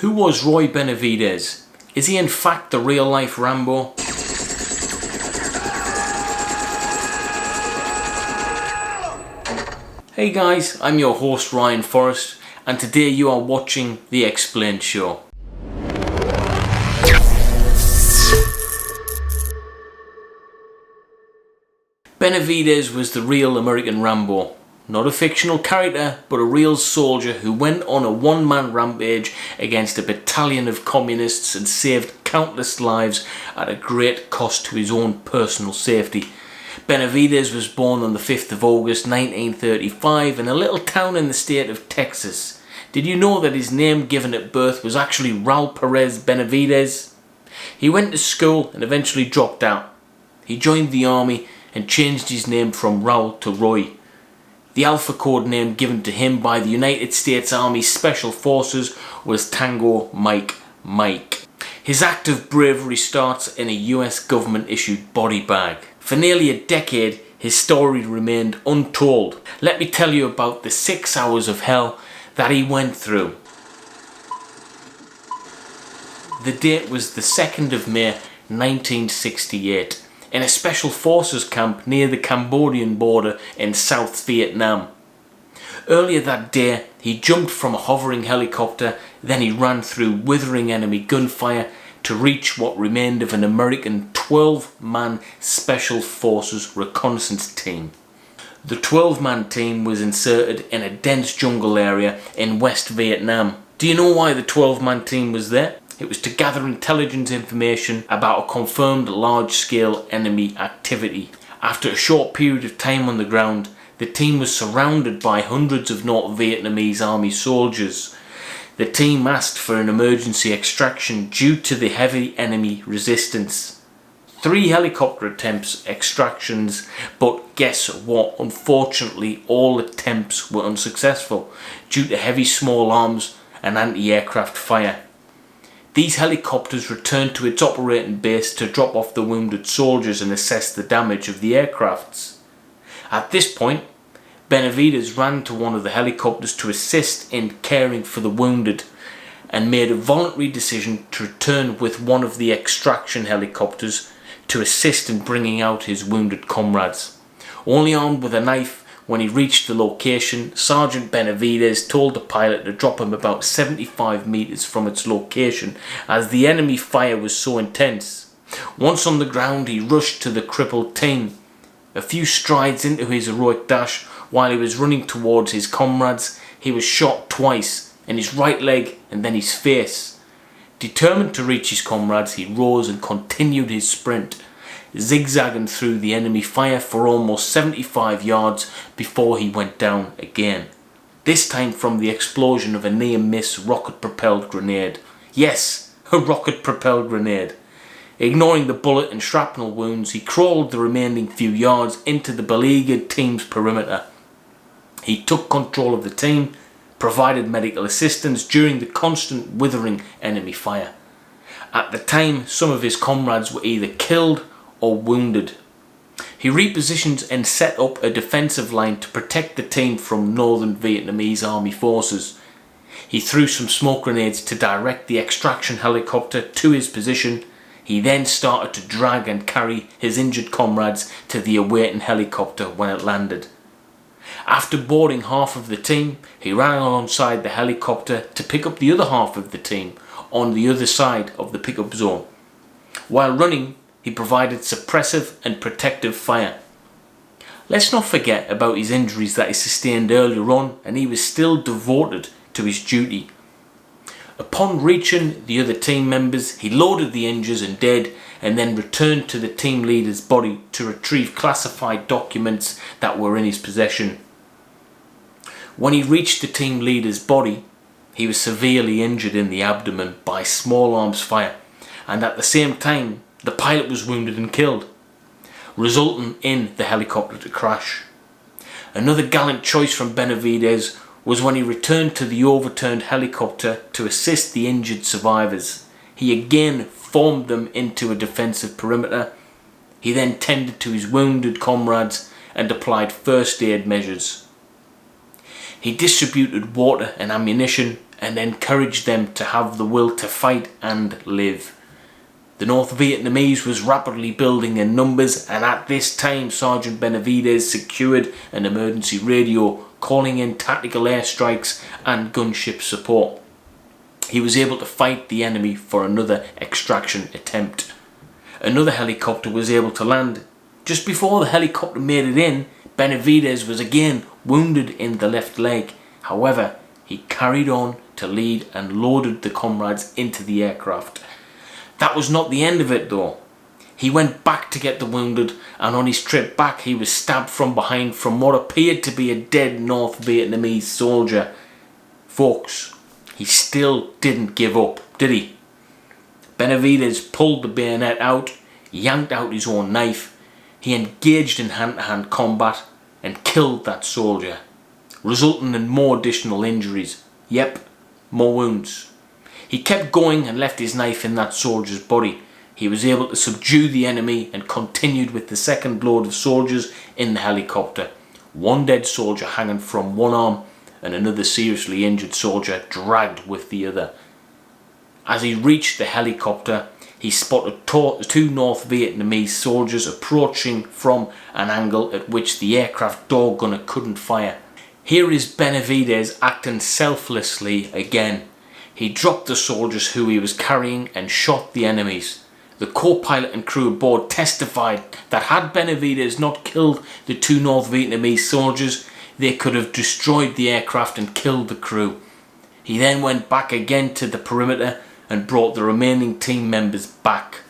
Who was Roy Benavides? Is he in fact the real life Rambo? Hey guys, I'm your host Ryan Forrest, and today you are watching the Xplained show. Benavides was the real American Rambo. Not a fictional character, but a real soldier who went on a one-man rampage against a battalion of communists and saved countless lives at a great cost to his own personal safety. Benavides was born on the 5th of August 1935 in a little town in the state of Texas. Did you know that his name given at birth was actually Raul Perez Benavides? He went to school and eventually dropped out. He joined the army and changed his name from Raul to Roy. The alpha code name given to him by the United States Army Special Forces was Tango Mike Mike. His act of bravery starts in a US government issued body bag. For nearly a decade, his story remained untold. Let me tell you about the 6 hours of hell that he went through. The date was the 2nd of May 1968. In a special forces camp near the Cambodian border in South Vietnam. Earlier that day, he jumped from a hovering helicopter, then he ran through withering enemy gunfire to reach what remained of an American 12-man Special Forces reconnaissance team. The 12-man team was inserted in a dense jungle area in West Vietnam. Do you know why the 12-man team was there? It was to gather intelligence information about a confirmed large-scale enemy activity. After a short period of time on the ground, the team was surrounded by hundreds of North Vietnamese army soldiers. The team asked for an emergency extraction due to the heavy enemy resistance. 3 helicopter attempts extractions, but guess what? Unfortunately, all attempts were unsuccessful due to heavy small arms and anti-aircraft fire. These helicopters returned to its operating base to drop off the wounded soldiers and assess the damage of the aircrafts. At this point, Benavides ran to one of the helicopters to assist in caring for the wounded and made a voluntary decision to return with one of the extraction helicopters to assist in bringing out his wounded comrades. Only armed with a knife, when he reached the location, Sergeant Benavides told the pilot to drop him about 75 meters from its location as the enemy fire was so intense. Once on the ground, he rushed to the crippled team. A few strides into his heroic dash, while he was running towards his comrades, he was shot twice, in his right leg and then his face. Determined to reach his comrades, he rose and continued his sprint, zigzagging through the enemy fire for almost 75 yards before he went down again. This time from the explosion of a near-miss rocket-propelled grenade. Yes, a rocket-propelled grenade. Ignoring the bullet and shrapnel wounds, he crawled the remaining few yards into the beleaguered team's perimeter. He took control of the team, provided medical assistance during the constant withering enemy fire. At the time, some of his comrades were either killed or wounded. He repositioned and set up a defensive line to protect the team from Northern Vietnamese army forces. He threw some smoke grenades to direct the extraction helicopter to his position. He then started to drag and carry his injured comrades to the awaiting helicopter when it landed. After boarding half of the team, he ran alongside the helicopter to pick up the other half of the team on the other side of the pickup zone. While running, he provided suppressive and protective fire. Let's not forget about his injuries that he sustained earlier on, and he was still devoted to his duty. Upon reaching the other team members, he loaded the injured and dead and then returned to the team leader's body to retrieve classified documents that were in his possession. When he reached the team leader's body, he was severely injured in the abdomen by small arms fire, and at the same time, the pilot was wounded and killed, resulting in the helicopter to crash. Another gallant choice from Benavides was when he returned to the overturned helicopter to assist the injured survivors. He again formed them into a defensive perimeter. He then tended to his wounded comrades and applied first aid measures. He distributed water and ammunition and encouraged them to have the will to fight and live. The North Vietnamese was rapidly building in numbers, and at this time Sergeant Benavides secured an emergency radio calling in tactical airstrikes and gunship support. He was able to fight the enemy for another extraction attempt. Another helicopter was able to land. Just before the helicopter made it in, Benavides was again wounded in the left leg. However, he carried on to lead and loaded the comrades into the aircraft. That was not the end of it though. He went back to get the wounded, and on his trip back he was stabbed from behind from what appeared to be a dead North Vietnamese soldier. Folks, he still didn't give up, did he? Benavides pulled the bayonet out, yanked out his own knife. He engaged in hand-to-hand combat and killed that soldier, resulting in more additional injuries. Yep, more wounds. He kept going and left his knife in that soldier's body. He was able to subdue the enemy and continued with the second load of soldiers in the helicopter. One dead soldier hanging from one arm and another seriously injured soldier dragged with the other. As he reached the helicopter, he spotted two North Vietnamese soldiers approaching from an angle at which the aircraft door gunner couldn't fire. Here is Benavides acting selflessly again. He dropped the soldiers who he was carrying and shot the enemies. The co-pilot and crew aboard testified that had Benavides not killed the two North Vietnamese soldiers, they could have destroyed the aircraft and killed the crew. He then went back again to the perimeter and brought the remaining team members back.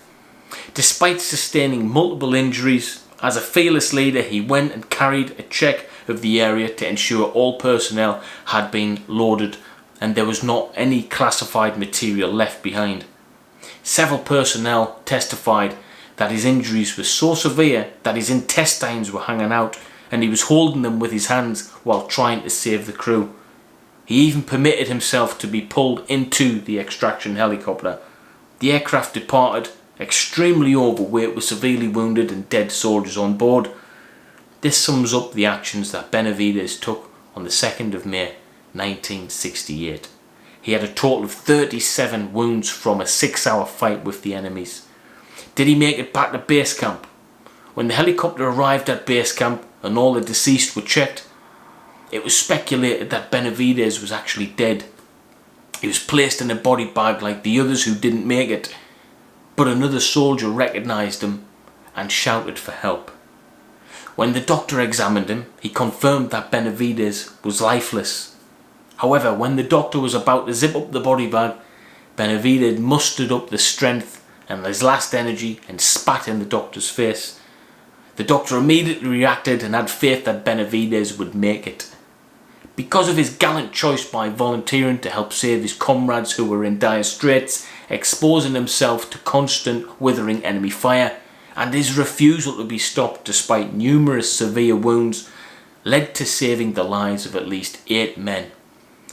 Despite sustaining multiple injuries, as a fearless leader he went and carried a check of the area to ensure all personnel had been loaded and there was not any classified material left behind. Several personnel testified that his injuries were so severe that his intestines were hanging out and he was holding them with his hands while trying to save the crew. He even permitted himself to be pulled into the extraction helicopter. The aircraft departed, extremely overweight with severely wounded and dead soldiers on board. This sums up the actions that Benavides took on the 2nd of May 1968. He had a total of 37 wounds from a 6-hour fight with the enemies. Did he make it back to base camp? When the helicopter arrived at base camp and all the deceased were checked, it was speculated that Benavides was actually dead. He was placed in a body bag like the others who didn't make it, but another soldier recognised him and shouted for help. When the doctor examined him, he confirmed that Benavides was lifeless. However, when the doctor was about to zip up the body bag, Benavides mustered up the strength and his last energy and spat in the doctor's face. The doctor immediately reacted and had faith that Benavides would make it. Because of his gallant choice by volunteering to help save his comrades who were in dire straits, exposing himself to constant withering enemy fire, and his refusal to be stopped despite numerous severe wounds, led to saving the lives of at least 8 men.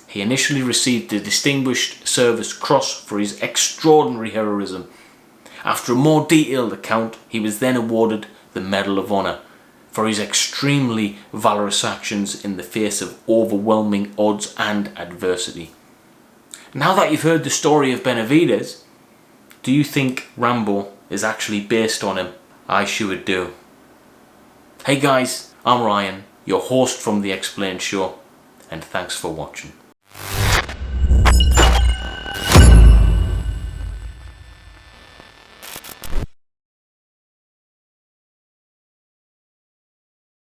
He initially received the Distinguished Service Cross for his extraordinary heroism. After a more detailed account, he was then awarded the Medal of Honor for his extremely valorous actions in the face of overwhelming odds and adversity. Now that you've heard the story of Benavides, do you think Rambo is actually based on him? I sure do. Hey guys, I'm Ryan, your host from the Xplained show, and thanks for watching.